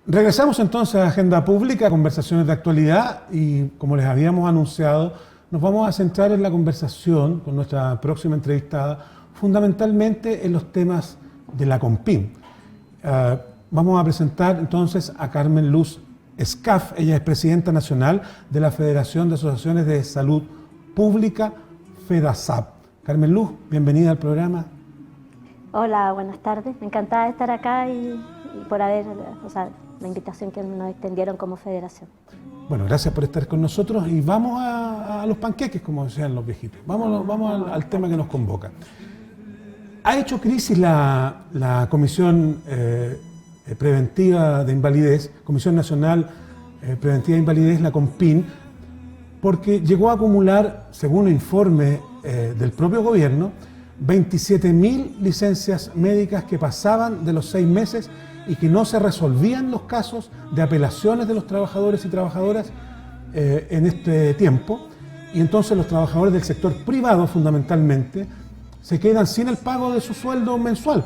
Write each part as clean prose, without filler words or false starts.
Regresamos entonces a Agenda Pública, conversaciones de actualidad, y como les habíamos anunciado, nos vamos a centrar en la conversación con nuestra próxima entrevistada, fundamentalmente en los temas de la CONPIN. Vamos a presentar entonces a Carmen Luz Escaf. Ella es presidenta nacional de la Federación de Asociaciones de Salud Pública, FEDASAP. Carmen Luz, bienvenida al programa. Hola, buenas tardes. Me encantada de estar acá y por haber, la invitación que nos extendieron como federación. Bueno, gracias por estar con nosotros y vamos a los panqueques, como decían los viejitos. Vamos al tema que nos convoca. Ha hecho crisis la Comisión Preventiva de Invalidez, Comisión Nacional Preventiva de Invalidez, la CONPIN, porque llegó a acumular, según un informe del propio gobierno, 27.000 licencias médicas que pasaban de los 6 meses y que no se resolvían los casos de apelaciones de los trabajadores y trabajadoras en este tiempo. Y entonces los trabajadores del sector privado, fundamentalmente, se quedan sin el pago de su sueldo mensual,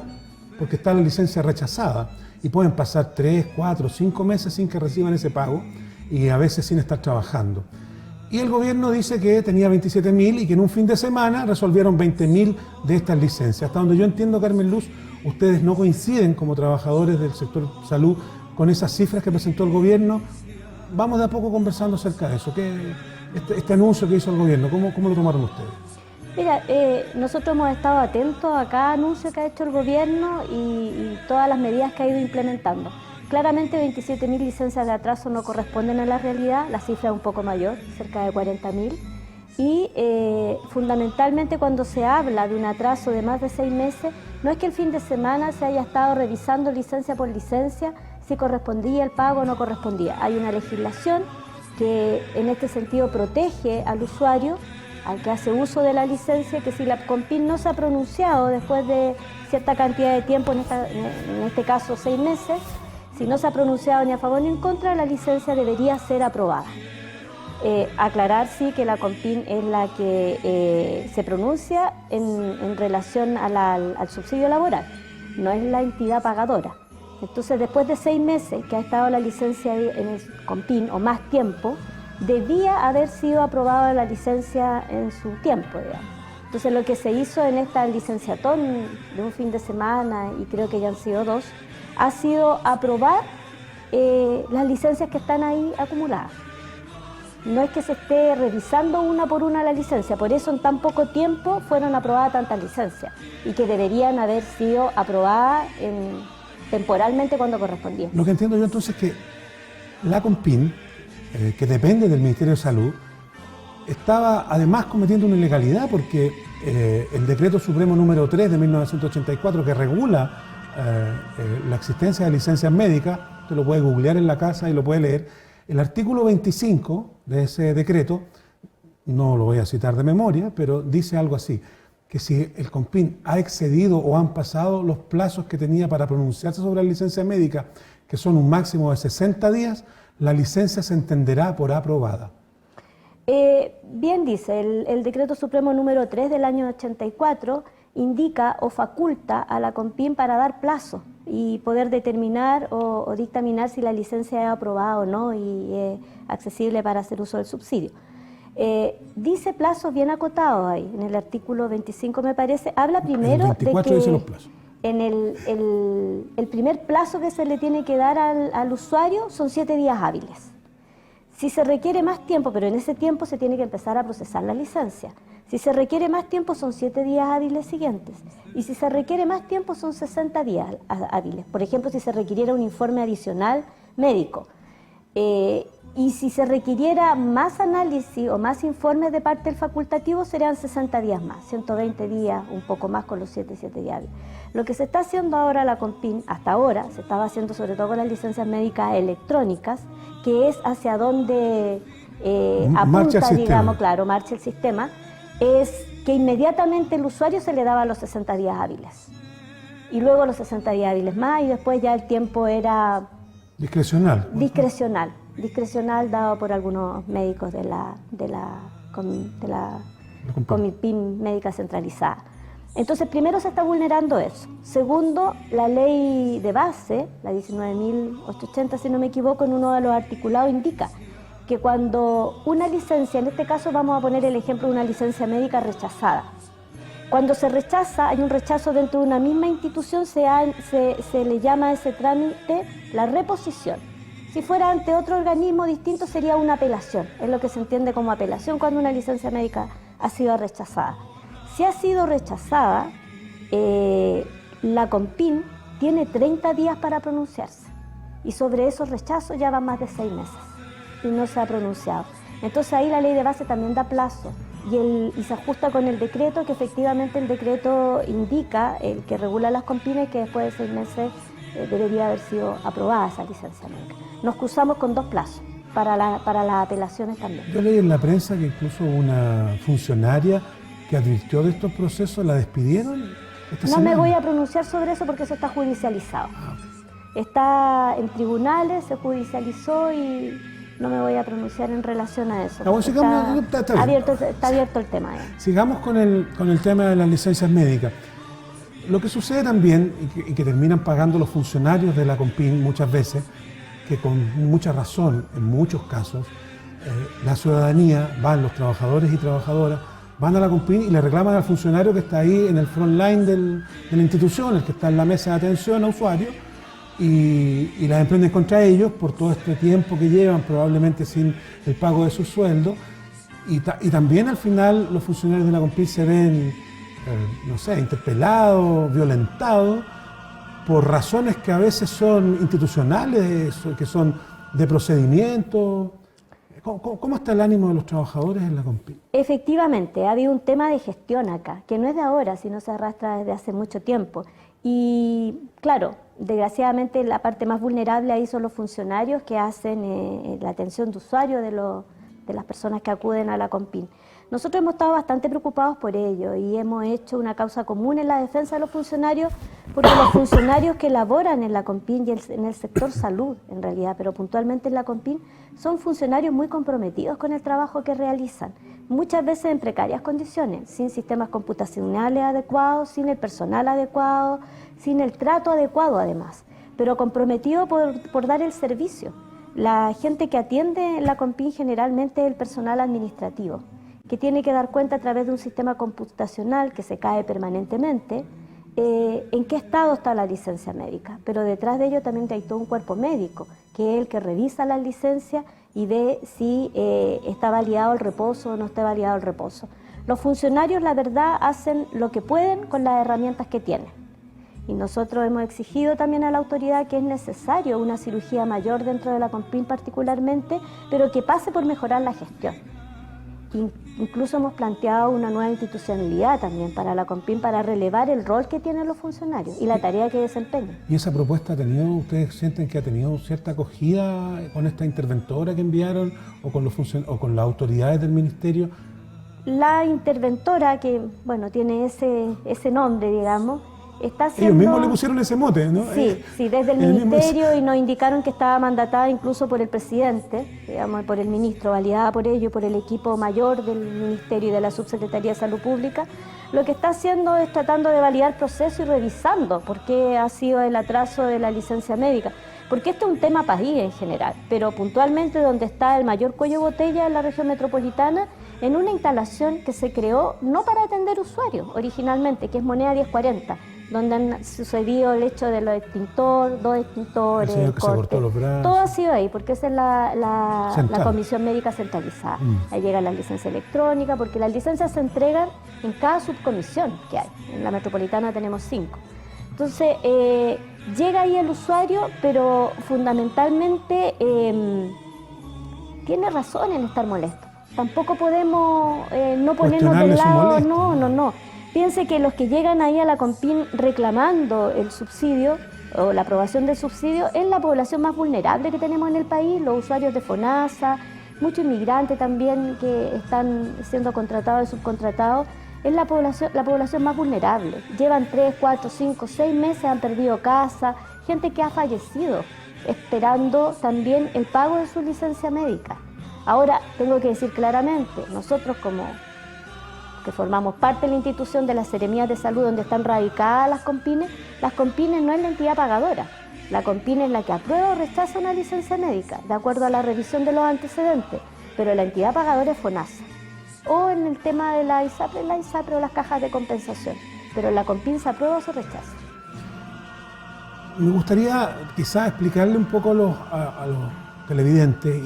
porque está la licencia rechazada. Y pueden pasar 3, 4, 5 meses sin que reciban ese pago y a veces sin estar trabajando. Y el gobierno dice que tenía 27.000 y que en un fin de semana resolvieron 20.000 de estas licencias. Hasta donde yo entiendo, Carmen Luz, ustedes no coinciden como trabajadores del sector salud con esas cifras que presentó el gobierno. Vamos de a poco conversando acerca de eso. Este anuncio que hizo el gobierno, ¿cómo lo tomaron ustedes? Mira, nosotros hemos estado atentos a cada anuncio que ha hecho el gobierno y todas las medidas que ha ido implementando. Claramente 27.000 licencias de atraso no corresponden a la realidad, la cifra es un poco mayor, cerca de 40.000. Y fundamentalmente cuando se habla de un atraso de más de 6 meses, no es que el fin de semana se haya estado revisando licencia por licencia si correspondía el pago o no correspondía. Hay una legislación que en este sentido protege al usuario, al que hace uso de la licencia, que si la CONPIN no se ha pronunciado después de cierta cantidad de tiempo, en este caso 6 meses, si no se ha pronunciado ni a favor ni en contra, la licencia debería ser aprobada. Aclarar sí que la CONPIN es la que se pronuncia en relación al subsidio laboral, no es la entidad pagadora. Entonces, después de 6 meses que ha estado la licencia en el CONPIN o más tiempo, debía haber sido aprobada la licencia en su tiempo, digamos. Entonces, lo que se hizo en esta licenciatón de un fin de semana, y creo que ya han sido 2, ha sido aprobar las licencias que están ahí acumuladas. No es que se esté revisando una por una la licencia, por eso en tan poco tiempo fueron aprobadas tantas licencias y que deberían haber sido aprobadas temporalmente cuando correspondía. Lo que entiendo yo entonces es que la CONPIN, que depende del Ministerio de Salud, estaba además cometiendo una ilegalidad porque el Decreto Supremo número 3 de 1984, que regula la existencia de licencias médicas, usted lo puede googlear en la casa y lo puede leer. El artículo 25 de ese decreto, no lo voy a citar de memoria, pero dice algo así, que si el CONPIN ha excedido o han pasado los plazos que tenía para pronunciarse sobre la licencia médica, que son un máximo de 60 días, la licencia se entenderá por aprobada. Bien dice, el Decreto Supremo número 3 del año 84 indica o faculta a la CONPIN para dar plazo y poder determinar o dictaminar si la licencia es aprobada o no y es accesible para hacer uso del subsidio. Dice plazos bien acotados ahí, en el artículo 25 me parece, habla primero el 24 de dice que los plazos. en el primer plazo que se le tiene que dar al usuario son 7 días hábiles. Si se requiere más tiempo, pero en ese tiempo se tiene que empezar a procesar la licencia. Si se requiere más tiempo son 7 días hábiles siguientes. Y si se requiere más tiempo son 60 días hábiles. Por ejemplo, si se requiriera un informe adicional médico. Y si se requiriera más análisis o más informes de parte del facultativo serían 60 días más, 120 días, un poco más con los 7 días hábiles. Lo que se está haciendo ahora la CONPIN, hasta ahora, se estaba haciendo sobre todo con las licencias médicas electrónicas, que es hacia donde apunta, digamos, claro, marcha el sistema, es que inmediatamente el usuario se le daba los 60 días hábiles. Y luego los 60 días hábiles más, y después ya el tiempo era... Discrecional. Discrecional dado por algunos médicos de la CONPIN médica centralizada. Entonces, primero se está vulnerando eso. Segundo, la ley de base, la 19.880, si no me equivoco, en uno de los articulados indica que cuando una licencia, en este caso vamos a poner el ejemplo de una licencia médica rechazada, cuando se rechaza, hay un rechazo dentro de una misma institución, se le llama a ese trámite la reposición. Si fuera ante otro organismo distinto sería una apelación, es lo que se entiende como apelación cuando una licencia médica ha sido rechazada. Si ha sido rechazada, la CONPIN tiene 30 días para pronunciarse y sobre esos rechazos ya van más de 6 meses y no se ha pronunciado. Entonces ahí la ley de base también da plazo y se ajusta con el decreto, que efectivamente el decreto indica, el que regula las CONPINes, que después de 6 meses debería haber sido aprobada esa licencia médica. Nos cruzamos con 2 plazos para las apelaciones también. Yo leí en la prensa que incluso una funcionaria que advirtió de estos procesos la despidieron esta semana. No me voy a pronunciar sobre eso porque eso está judicializado. Está en tribunales, se judicializó y no me voy a pronunciar en relación a eso. Está abierto el tema. Sigamos con el tema de las licencias médicas. Lo que sucede también, y que terminan pagando los funcionarios de la CONPIN muchas veces, que con mucha razón, en muchos casos, la ciudadanía, los trabajadores y trabajadoras, van a la CONPIN y le reclaman al funcionario que está ahí en el front line de la institución, el que está en la mesa de atención a usuarios, y las emprenden contra ellos por todo este tiempo que llevan, probablemente sin el pago de sus sueldos. Y también al final los funcionarios de la CONPIN se ven, interpelados, violentados, por razones que a veces son institucionales, que son de procedimiento. ¿Cómo está el ánimo de los trabajadores en la CONPIN? Efectivamente, ha habido un tema de gestión acá, que no es de ahora, sino se arrastra desde hace mucho tiempo. Y claro, desgraciadamente la parte más vulnerable ahí son los funcionarios que hacen la atención de usuarios de las personas que acuden a la CONPIN. Nosotros hemos estado bastante preocupados por ello y hemos hecho una causa común en la defensa de los funcionarios, porque los funcionarios que laboran en la CONPIN y en el sector salud, en realidad, pero puntualmente en la CONPIN, son funcionarios muy comprometidos con el trabajo que realizan, muchas veces en precarias condiciones, sin sistemas computacionales adecuados, sin el personal adecuado, sin el trato adecuado además, pero comprometidos por dar el servicio. La gente que atiende en la CONPIN generalmente es el personal administrativo, que tiene que dar cuenta a través de un sistema computacional que se cae permanentemente en qué estado está la licencia médica, pero detrás de ello también hay todo un cuerpo médico, que es el que revisa las licencias y ve si está validado el reposo o no está validado el reposo. Los funcionarios, la verdad, hacen lo que pueden con las herramientas que tienen. Y nosotros hemos exigido también a la autoridad que es necesario una cirugía mayor dentro de la CONPIN particularmente, pero que pase por mejorar la gestión. Incluso hemos planteado una nueva institucionalidad también para la CONPIN para relevar el rol que tienen los funcionarios y la tarea que desempeñan. ¿Y esa propuesta ustedes sienten que ha tenido cierta acogida con esta interventora que enviaron o con las autoridades del ministerio? La interventora, que tiene ese nombre, digamos, está haciendo... Ellos mismos le pusieron ese mote, ¿no? Sí, desde el ministerio, y nos indicaron que estaba mandatada incluso por el presidente, digamos, por el ministro, validada por ello, por el equipo mayor del ministerio y de la Subsecretaría de Salud Pública. Lo que está haciendo es tratando de validar el proceso y revisando por qué ha sido el atraso de la licencia médica. Porque este es un tema país en general, pero puntualmente donde está el mayor cuello de botella en la región metropolitana, en una instalación que se creó no para atender usuarios originalmente, que es Moneda 1040, donde han sucedido el hecho de los extintores, 2 extintores, el que se cortó los brazos. Todo ha sido ahí, porque esa es la Comisión Médica Centralizada. Ahí llegan las licencias electrónicas, porque las licencias se entregan en cada subcomisión que hay. En la metropolitana tenemos 5. Entonces, llega ahí el usuario, pero fundamentalmente tiene razón en estar molesto. Tampoco podemos no ponernos del lado, no. Piense que los que llegan ahí a la CONPIN reclamando el subsidio o la aprobación del subsidio es la población más vulnerable que tenemos en el país, los usuarios de FONASA, muchos inmigrantes también que están siendo contratados y subcontratados, es la población más vulnerable. Llevan 3, 4, 5, 6 meses, han perdido casa, gente que ha fallecido, esperando también el pago de su licencia médica. Ahora, tengo que decir claramente, nosotros como que formamos parte de la institución de las seremías de salud donde están radicadas las CONPINES no es la entidad pagadora. La CONPIN es la que aprueba o rechaza una licencia médica, de acuerdo a la revisión de los antecedentes, pero la entidad pagadora es FONASA. O en el tema de la ISAPRE o las cajas de compensación, pero la CONPIN se aprueba o se rechaza. Me gustaría quizás explicarle un poco a los televidentes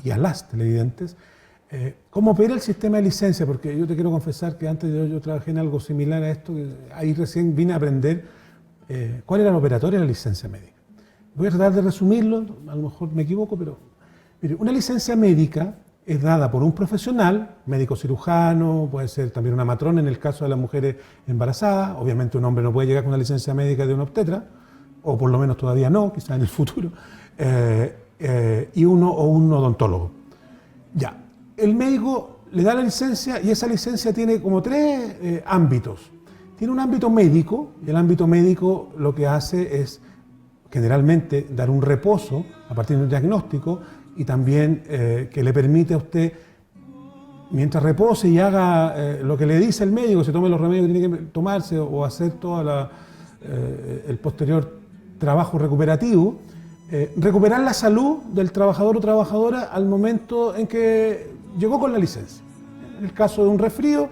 y a las televidentes cómo opera el sistema de licencia, porque yo te quiero confesar que antes yo trabajé en algo similar a esto, que ahí recién vine a aprender cuál era la operatoria de la licencia médica. Voy a tratar de resumirlo, a lo mejor me equivoco, pero mire, una licencia médica es dada por un profesional, médico cirujano, puede ser también una matrona en el caso de las mujeres embarazadas. Obviamente un hombre no puede llegar con una licencia médica de un obstetra, o por lo menos todavía no, quizás en el futuro, y un odontólogo. Ya, el médico le da la licencia y esa licencia tiene como tres ámbitos. Tiene un ámbito médico, y el ámbito médico lo que hace es generalmente dar un reposo a partir de un diagnóstico y también que le permite a usted, mientras repose y haga lo que le dice el médico, se tome los remedios que tiene que tomarse o hacer todo el posterior trabajo recuperativo, recuperar la salud del trabajador o trabajadora al momento en que llegó con la licencia. En el caso de un resfrío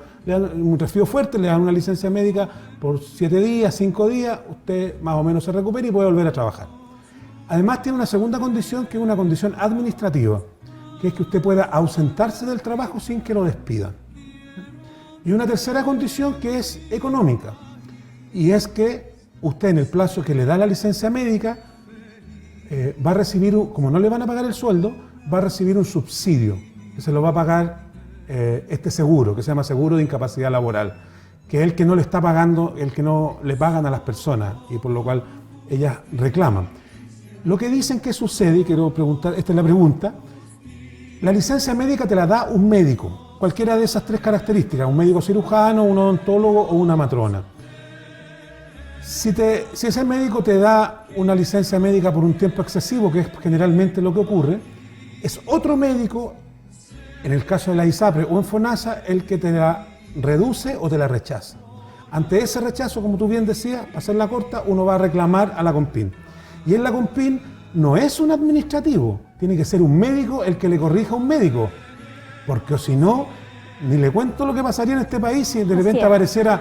fuerte, le dan una licencia médica por 7 días, 5 días, usted más o menos se recupera y puede volver a trabajar. Además tiene una segunda condición que es una condición administrativa, que es que usted pueda ausentarse del trabajo sin que lo despidan. Y una tercera condición que es económica, y es que usted en el plazo que le da la licencia médica va a recibir, como no le van a pagar el sueldo, va a recibir un subsidio, que se lo va a pagar este seguro, que se llama seguro de incapacidad laboral, que es el que no le está pagando, el que no le pagan a las personas y por lo cual ellas reclaman. Lo que dicen que sucede, y quiero preguntar, esta es la pregunta, la licencia médica te la da un médico, cualquiera de esas tres características, un médico cirujano, un odontólogo o una matrona. Si ese médico te da una licencia médica por un tiempo excesivo, que es generalmente lo que ocurre, es otro médico, en el caso de la ISAPRE o en FONASA, el que te la reduce o te la rechaza. Ante ese rechazo, como tú bien decías, para hacerla corta, uno va a reclamar a la CONPIN. Y en la CONPIN no es un administrativo, tiene que ser un médico el que le corrija a un médico, porque si no, ni le cuento lo que pasaría en este país si de repente apareciera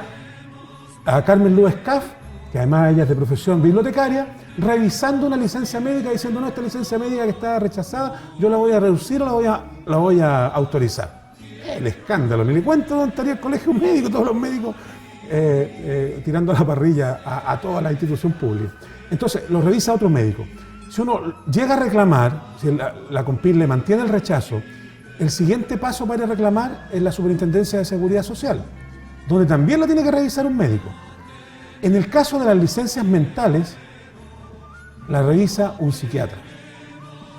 a Carmen Luz Escaf, que además ella es de profesión bibliotecaria, revisando una licencia médica diciendo, no, esta licencia médica que está rechazada, yo la voy a reducir o la voy a autorizar. El escándalo, ni le cuento dónde estaría el colegio médico, todos los médicos tirando a la parrilla a toda la institución pública. Entonces, lo revisa otro médico. Si uno llega a reclamar, si la CONPIN le mantiene el rechazo, el siguiente paso para ir a reclamar es la Superintendencia de Seguridad Social, donde también la tiene que revisar un médico. En el caso de las licencias mentales, la revisa un psiquiatra.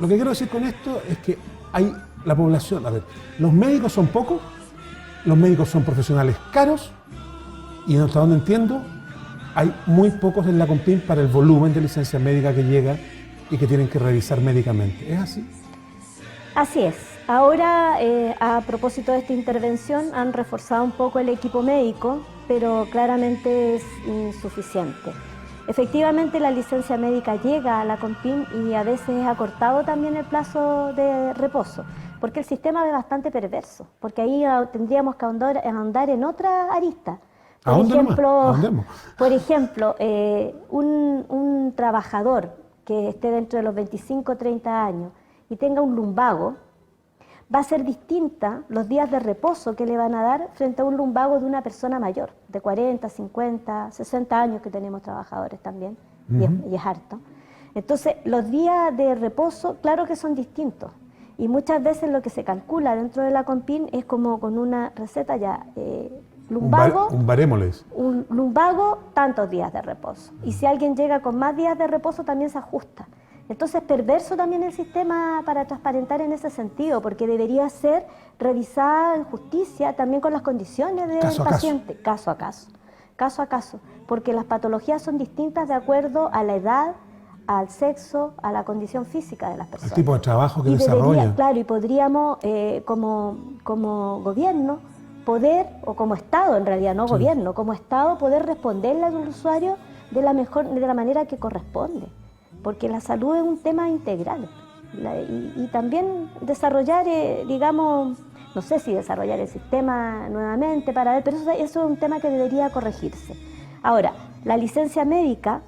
Lo que quiero decir con esto es que hay la población, a ver, los médicos son pocos, los médicos son profesionales caros y hasta donde entiendo, hay muy pocos en la CONPIN para el volumen de licencias médicas que llega y que tienen que revisar médicamente. ¿Es así? Así es. Ahora, a propósito de esta intervención, han reforzado un poco el equipo médico, pero claramente es insuficiente. Efectivamente, la licencia médica llega a la CONPIN y a veces es acortado también el plazo de reposo, porque el sistema es bastante perverso, porque ahí tendríamos que ahondar en otra arista. Por ejemplo, un trabajador que esté dentro de los 25 o 30 años y tenga un lumbago, va a ser distinta los días de reposo que le van a dar frente a un lumbago de una persona mayor, de 40, 50, 60 años que tenemos trabajadores también, y es harto. Entonces, los días de reposo, claro que son distintos. Y muchas veces lo que se calcula dentro de la CONPIN es como con una receta ya, lumbago, un barémoles. Un lumbago, tantos días de reposo. Y si alguien llega con más días de reposo, también se ajusta. Entonces, perverso también el sistema para transparentar en ese sentido, porque debería ser revisada en justicia también con las condiciones del paciente, caso a caso, porque las patologías son distintas de acuerdo a la edad, al sexo, a la condición física de las personas. El tipo de trabajo que desarrolla. Claro, y podríamos, como gobierno, poder, o como Estado en realidad, no Sí. gobierno, como Estado poder responderle al usuario de la manera que corresponde, porque la salud es un tema integral. Y también desarrollar, digamos, no sé si desarrollar el sistema nuevamente para ver, pero eso es un tema que debería corregirse. Ahora, la licencia médica,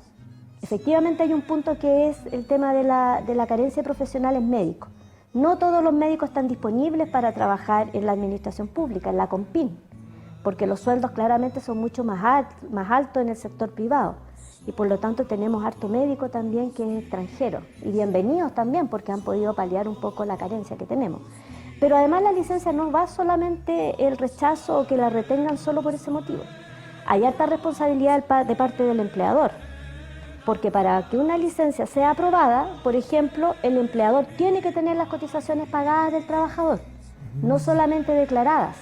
efectivamente hay un punto que es el tema de la carencia de profesionales médicos. No todos los médicos están disponibles para trabajar en la administración pública, en la CONPIN, porque los sueldos claramente son mucho más altos en el sector privado. Y por lo tanto tenemos harto médico también que es extranjero. Y bienvenidos también porque han podido paliar un poco la carencia que tenemos. Pero además la licencia no va solamente el rechazo o que la retengan solo por ese motivo. Hay harta responsabilidad de parte del empleador. Porque para que una licencia sea aprobada, por ejemplo, el empleador tiene que tener las cotizaciones pagadas del trabajador, no solamente declaradas.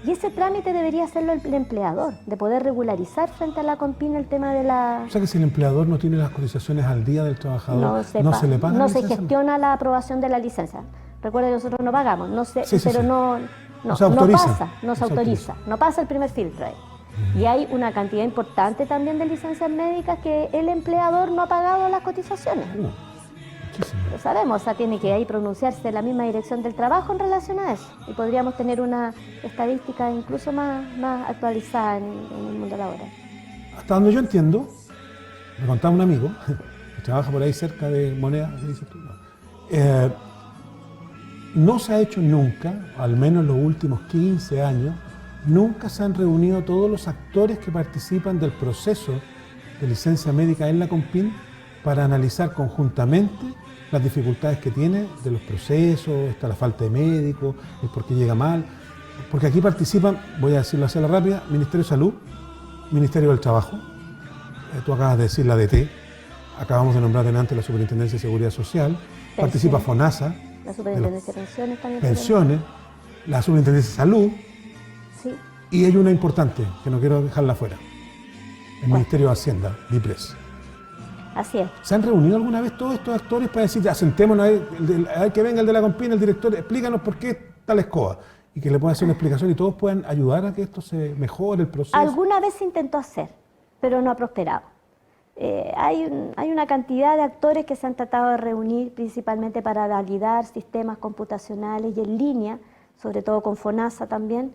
Y ese trámite debería hacerlo el empleador, de poder regularizar frente a la CONPIN el tema de la... O sea que si el empleador no tiene las cotizaciones al día del trabajador, no se le paga no la se licencia. gestiona la aprobación de la licencia. Recuerda que nosotros no pagamos, no sé, Sí, pero sí. no se autoriza. pasa, no se autoriza, no pasa el primer filtro ahí. Y hay una cantidad importante también de licencias médicas que el empleador no ha pagado las cotizaciones. Muchísimo. Lo sabemos, o sea, tiene que ahí pronunciarse la misma dirección del trabajo en relación a eso. Y podríamos tener una estadística incluso más actualizada en el mundo laboral. Hasta donde yo entiendo, me contaba un amigo que trabaja por ahí cerca de Moneda, ¿qué dices tú? No se ha hecho nunca, al menos en los últimos 15 años, nunca se han reunido todos los actores que participan del proceso de licencia médica en la CONPIN para analizar conjuntamente las dificultades que tiene de los procesos, está la falta de médicos, el por qué llega mal. Porque aquí participan, voy a decirlo así a la rápida, Ministerio de Salud, Ministerio del Trabajo, tú acabas de decir la DT, acabamos de nombrar delante la Superintendencia de Seguridad Social, participa FONASA, la Superintendencia de Pensiones también. Pensiones, la Superintendencia de Salud, sí. Y hay una importante, que no quiero dejarla fuera, el Ministerio de Hacienda, DIPRES. Así es. ¿Se han reunido alguna vez todos estos actores para decir, ya sentémonos, a ver que venga el de la CONPIN, el director, explícanos por qué tal escoba? Y que le pueda hacer una explicación y todos puedan ayudar a que esto se mejore el proceso. Alguna vez se intentó hacer, pero no ha prosperado. Hay una cantidad de actores que se han tratado de reunir principalmente para validar sistemas computacionales y en línea, sobre todo con FONASA también,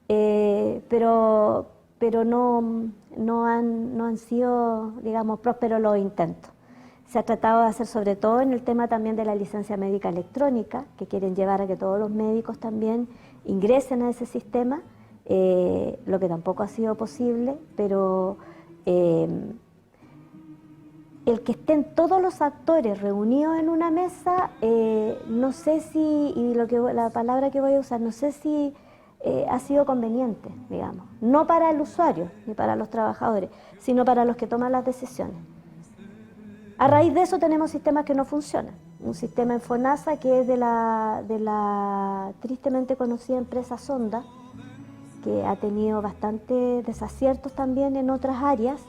pero no han sido, digamos, prósperos los intentos. Se ha tratado de hacer sobre todo en el tema también de la licencia médica electrónica, que quieren llevar a que todos los médicos también ingresen a ese sistema, lo que tampoco ha sido posible, pero el que estén todos los actores reunidos en una mesa, no sé si, y la palabra que voy a usar, no sé si ha sido conveniente, digamos, no para el usuario ni para los trabajadores, sino para los que toman las decisiones. A raíz de eso tenemos sistemas que no funcionan. Un sistema en FONASA que es de la tristemente conocida empresa Sonda, que ha tenido bastantes desaciertos también en otras áreas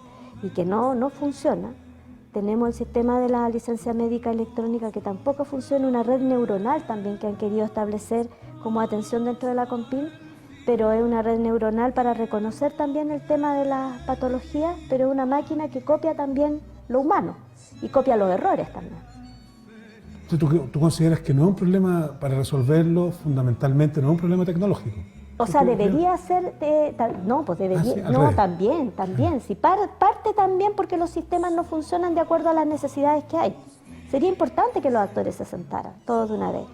y que no funciona. Tenemos el sistema de la licencia médica electrónica que tampoco funciona, una red neuronal también que han querido establecer como atención dentro de la CONPIN, pero es una red neuronal para reconocer también el tema de las patologías, pero es una máquina que copia también lo humano y copia los errores también. Entonces, ¿tú consideras que no es un problema para resolverlo fundamentalmente, no es un problema tecnológico? O sea, debería ser, no, pues debería, sí, no, también, si parte también porque los sistemas no funcionan de acuerdo a las necesidades que hay. Sería importante que los actores se sentaran, todos de una vez,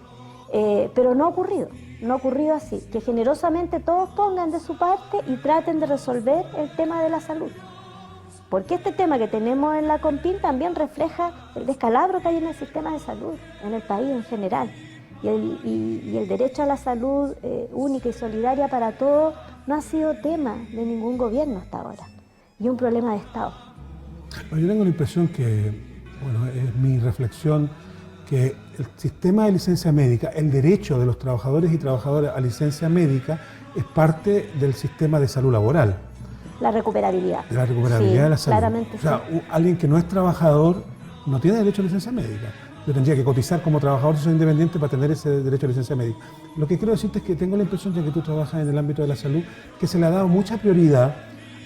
pero no ha ocurrido así, que generosamente todos pongan de su parte y traten de resolver el tema de la salud. Porque este tema que tenemos en la CONPIN también refleja el descalabro que hay en el sistema de salud, en el país en general. Y el derecho a la salud única y solidaria para todos no ha sido tema de ningún gobierno hasta ahora. Y es un problema de Estado. Yo tengo la impresión que, bueno, es mi reflexión, que el sistema de licencia médica, el derecho de los trabajadores y trabajadoras a licencia médica es parte del sistema de salud laboral. La recuperabilidad. De la recuperabilidad de la salud. Claramente. O sea, alguien que no es trabajador no tiene derecho a licencia médica. yo tendría que cotizar como trabajador social independiente para tener ese derecho a licencia médica. Lo que quiero decirte es que tengo la impresión de que tú trabajas en el ámbito de la salud, que se le ha dado mucha prioridad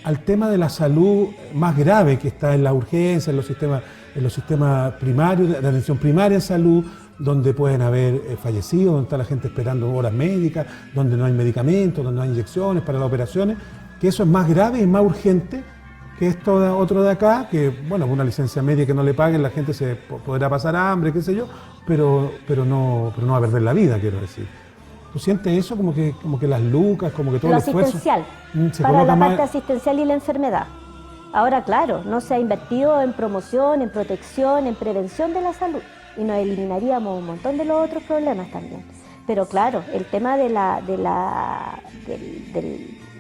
al tema de la salud más grave que está en la urgencia, en los sistemas primarios, de atención primaria en salud, donde pueden haber fallecidos, donde está la gente esperando horas médicas, donde no hay medicamentos, donde no hay inyecciones para las operaciones, que eso es más grave y más urgente que esto otro de acá, que bueno, una licencia médica que no le paguen, la gente se podrá pasar hambre, qué sé yo, pero no va a perder la vida, quiero decir. ¿Tú sientes eso como que las lucas, como que todo el esfuerzo asistencial, se para coloca la más? parte asistencial y la enfermedad. Ahora, claro, no se ha invertido en promoción, en protección, en prevención de la salud y nos eliminaríamos un montón de los otros problemas también. Pero claro, el tema del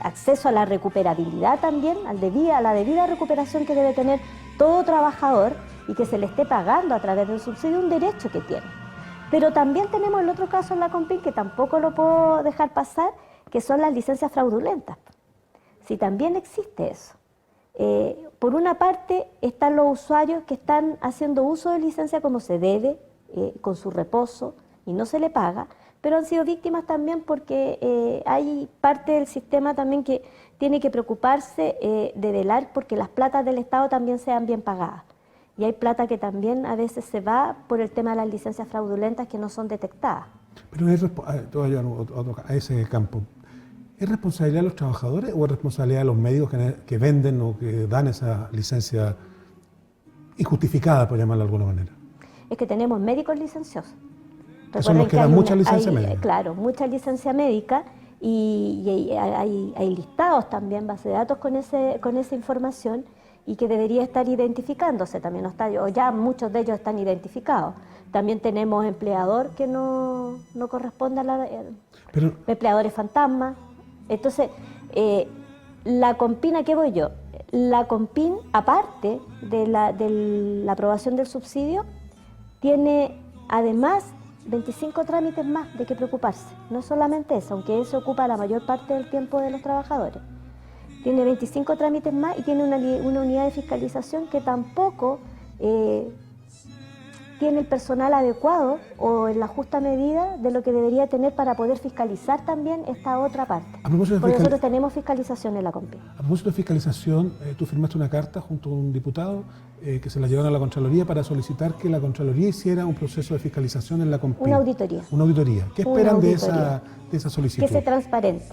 acceso a la recuperabilidad también, a la debida recuperación que debe tener todo trabajador y que se le esté pagando a través del subsidio, un derecho que tiene. Pero también tenemos el otro caso en la CONPIN que tampoco lo puedo dejar pasar, que son las licencias fraudulentas. Si también existe eso. Por una parte están los usuarios que están haciendo uso de licencia como se debe, con su reposo, y no se le paga, pero han sido víctimas también porque hay parte del sistema también que tiene que preocuparse de velar porque las platas del Estado también sean bien pagadas. Y hay plata que también a veces se va por el tema de las licencias fraudulentas que no son detectadas. Pero te voy a llevar a ese campo. ¿Es responsabilidad de los trabajadores o es responsabilidad de los médicos que venden o que dan esa licencia injustificada, por llamarla de alguna manera? Es que tenemos médicos licenciosos. Son los que dan mucha licencia médica. Claro, mucha licencia médica y hay listados también, base de datos con esa información y que debería estar identificándose también, no está, o ya muchos de ellos están identificados. También tenemos empleador que no corresponde a empleadores fantasmas. Entonces, la CONPIN, ¿a qué voy yo? La CONPIN, aparte de la aprobación del subsidio, tiene además 25 trámites más de que preocuparse. No solamente eso, aunque eso ocupa la mayor parte del tiempo de los trabajadores. Tiene 25 trámites más y tiene una unidad de fiscalización que tampoco tiene el personal adecuado o en la justa medida de lo que debería tener para poder fiscalizar también esta otra parte. Porque nosotros tenemos fiscalización en la CONPIN. A propósito de fiscalización, tú firmaste una carta junto con un diputado que se la llevaron a la Contraloría para solicitar que la Contraloría hiciera un proceso de fiscalización en la CONPIN. Una auditoría. Una auditoría. ¿Qué esperan de esa solicitud? Que sea transparente.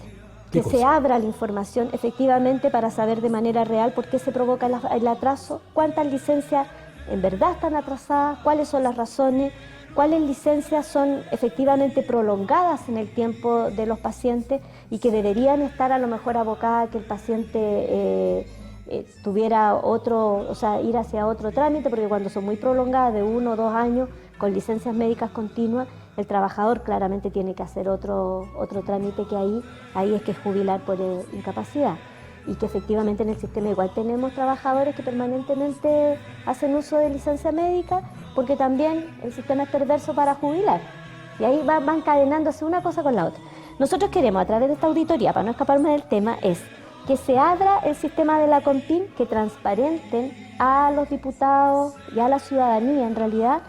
Que se abra la información efectivamente para saber de manera real por qué se provoca el atraso, cuántas licencias en verdad están atrasadas, cuáles son las razones, cuáles licencias son efectivamente prolongadas en el tiempo de los pacientes y que deberían estar a lo mejor abocadas a que el paciente tuviera ir hacia otro trámite, porque cuando son muy prolongadas de 1 o 2 años con licencias médicas continuas, el trabajador claramente tiene que hacer otro trámite que ahí es que es jubilar por incapacidad. Y que efectivamente en el sistema igual tenemos trabajadores que permanentemente hacen uso de licencia médica porque también el sistema es perverso para jubilar. Y ahí va encadenándose una cosa con la otra. Nosotros queremos, a través de esta auditoría, para no escaparme del tema, es que se abra el sistema de la CONPIN, que transparenten a los diputados y a la ciudadanía en realidad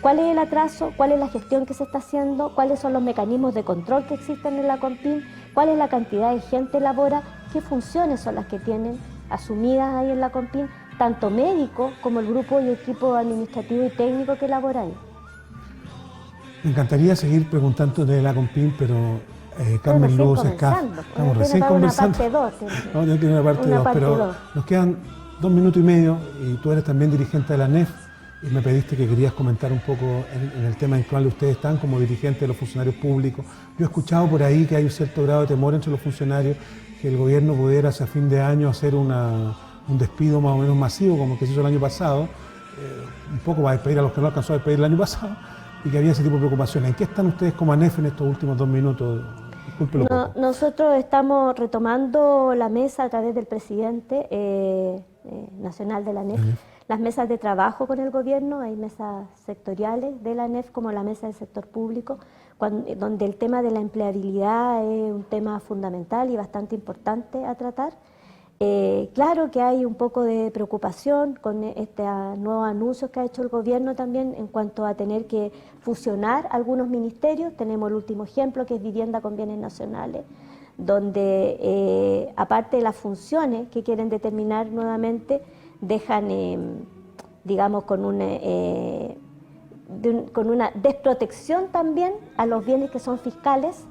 cuál es el atraso, cuál es la gestión que se está haciendo, cuáles son los mecanismos de control que existen en la CONPIN, cuál es la cantidad de gente labora, qué funciones son las que tienen asumidas ahí en la CONPIN, tanto médicos como el grupo y equipo administrativo y técnico que labora ahí. Me encantaría seguir preguntando de la CONPIN, pero Carmen Luz Escaf, estamos recién conversando. No, ya tiene una parte 2, pero nos quedan 2 minutos y medio y tú eres también dirigente de la ANEF y me pediste que querías comentar un poco en el tema en el cual ustedes están como dirigentes de los funcionarios públicos. Yo he escuchado por ahí que hay un cierto grado de temor entre los funcionarios que el gobierno pudiera hacia fin de año hacer un despido más o menos masivo como que se hizo el año pasado, un poco para despedir a los que no alcanzó a despedir el año pasado y que había ese tipo de preocupaciones. ¿En qué están ustedes como ANEF en estos últimos 2 minutos? Nosotros estamos retomando la mesa a través del presidente nacional de la ANEF, las mesas de trabajo con el gobierno, hay mesas sectoriales de la ANEF como la mesa del sector público, donde el tema de la empleabilidad es un tema fundamental y bastante importante a tratar. Claro que hay un poco de preocupación con estos nuevos anuncios que ha hecho el gobierno también en cuanto a tener que fusionar algunos ministerios. Tenemos el último ejemplo, que es Vivienda con Bienes Nacionales, donde aparte de las funciones que quieren determinar nuevamente, dejan, digamos, con una desprotección también a los bienes que son fiscales,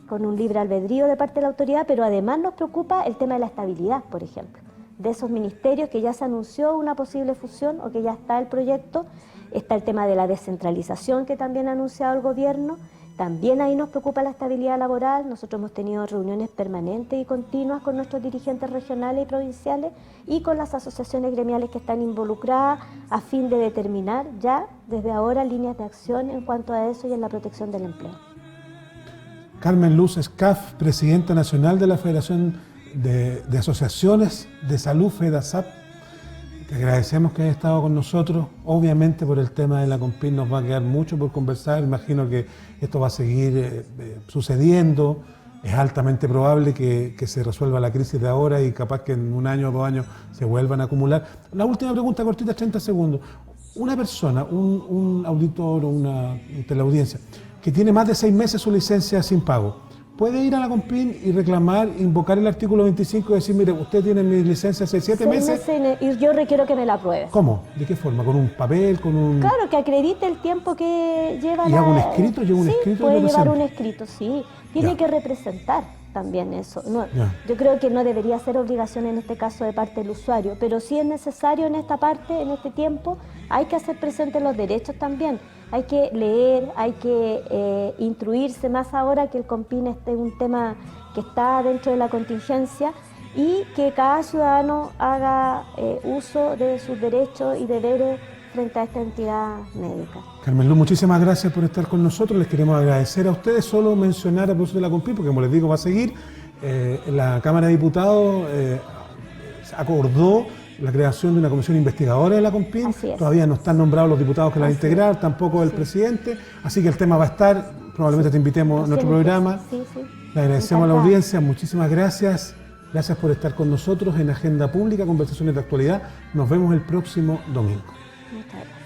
con un libre albedrío de parte de la autoridad, pero además nos preocupa el tema de la estabilidad, por ejemplo, de esos ministerios que ya se anunció una posible fusión o que ya está el proyecto. Está el tema de la descentralización que también ha anunciado el gobierno. También ahí nos preocupa la estabilidad laboral. Nosotros hemos tenido reuniones permanentes y continuas con nuestros dirigentes regionales y provinciales y con las asociaciones gremiales que están involucradas a fin de determinar ya desde ahora líneas de acción en cuanto a eso y en la protección del empleo. Carmen Luz Escaf, presidenta nacional de la Federación de Asociaciones de Salud, FEDASAP. Te agradecemos que hayas estado con nosotros. Obviamente por el tema de la CONPIN nos va a quedar mucho por conversar. Imagino que esto va a seguir sucediendo. Es altamente probable que se resuelva la crisis de ahora y capaz que en 1 año o 2 años se vuelvan a acumular. La última pregunta cortita, 30 segundos. Una persona, un auditor o una teleaudiencia, que tiene más de 6 meses su licencia sin pago, puede ir a la CONPIN y reclamar, invocar el artículo 25 y decir, mire, usted tiene mi licencia hace 7 meses. Y yo requiero que me la apruebe. ¿Cómo? ¿De qué forma? ¿Con un papel? ¿Con un...? Claro, que acredite el tiempo que lleva ¿Y hago un escrito? ¿Llevo un sí, escrito? puede llevar un escrito, sí. Tiene Ya. que representar también eso. No, Ya. yo creo que no debería ser obligación en este caso de parte del usuario, pero sí es necesario en esta parte, en este tiempo, hay que hacer presentes los derechos también. Hay que leer, hay que instruirse más ahora que el CONPIN es un tema que está dentro de la contingencia y que cada ciudadano haga uso de sus derechos y deberes frente a esta entidad médica. Carmen Luz, muchísimas gracias por estar con nosotros. Les queremos agradecer a ustedes. Solo mencionar a propósito de la CONPIN, porque como les digo, va a seguir. La Cámara de Diputados acordó la creación de una comisión investigadora de la CONPIN. Así es. Todavía no están nombrados los diputados que la van a Así integrar, tampoco el presidente. Así que el tema va a estar. Probablemente te invitemos a nuestro programa. Sí, sí. Le agradecemos a la Encantada. audiencia. Muchísimas gracias. Gracias por estar con nosotros en Agenda Pública, Conversaciones de Actualidad. Nos vemos el próximo domingo. Muchas gracias.